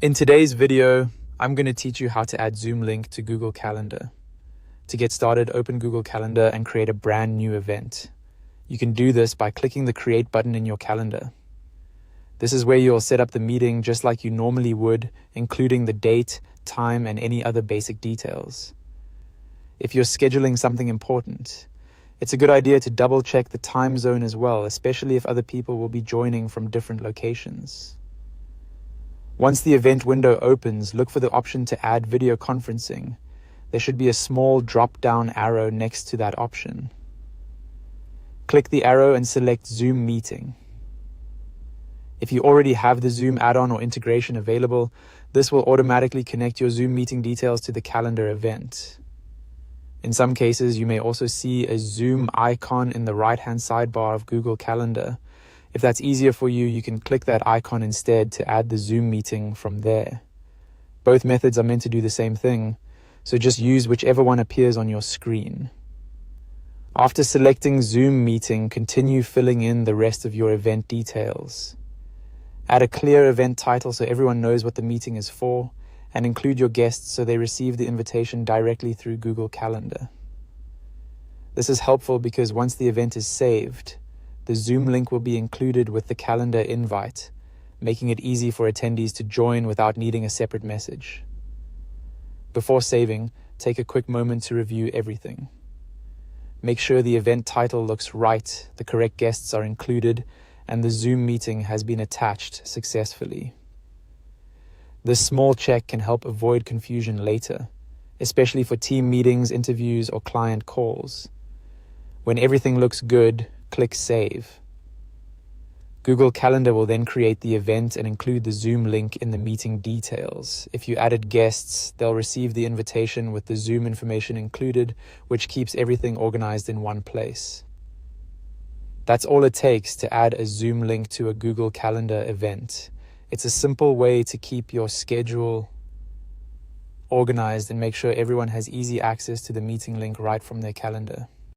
In today's video, I'm going to teach you how to add Zoom Link to Google Calendar. To get started, open Google Calendar and create a brand new event. You can do this by clicking the Create button in your calendar. This is where you'll set up the meeting just like you normally would, including the date, time, and any other basic details. If you're scheduling something important, it's a good idea to double-check the time zone as well, especially if other people will be joining from different locations. Once the event window opens, look for the option to add video conferencing. There should be a small drop-down arrow next to that option. Click the arrow and select Zoom Meeting. If you already have the Zoom add-on or integration available, this will automatically connect your Zoom meeting details to the calendar event. In some cases, you may also see a Zoom icon in the right-hand sidebar of Google Calendar. If that's easier for you, you can click that icon instead to add the Zoom meeting from there. Both methods are meant to do the same thing, so just use whichever one appears on your screen. After selecting Zoom Meeting, continue filling in the rest of your event details. Add a clear event title so everyone knows what the meeting is for, and include your guests so they receive the invitation directly through Google Calendar. This is helpful because once the event is saved, the Zoom link will be included with the calendar invite, making it easy for attendees to join without needing a separate message. Before saving, take a quick moment to review everything. Make sure the event title looks right, the correct guests are included, and the Zoom meeting has been attached successfully. This small check can help avoid confusion later, especially for team meetings, interviews, or client calls. When everything looks good, click Save. Google Calendar will then create the event and include the Zoom link in the meeting details. If you added guests, they'll receive the invitation with the Zoom information included, which keeps everything organized in one place. That's all it takes to add a Zoom link to a Google Calendar event. It's a simple way to keep your schedule organized and make sure everyone has easy access to the meeting link right from their calendar.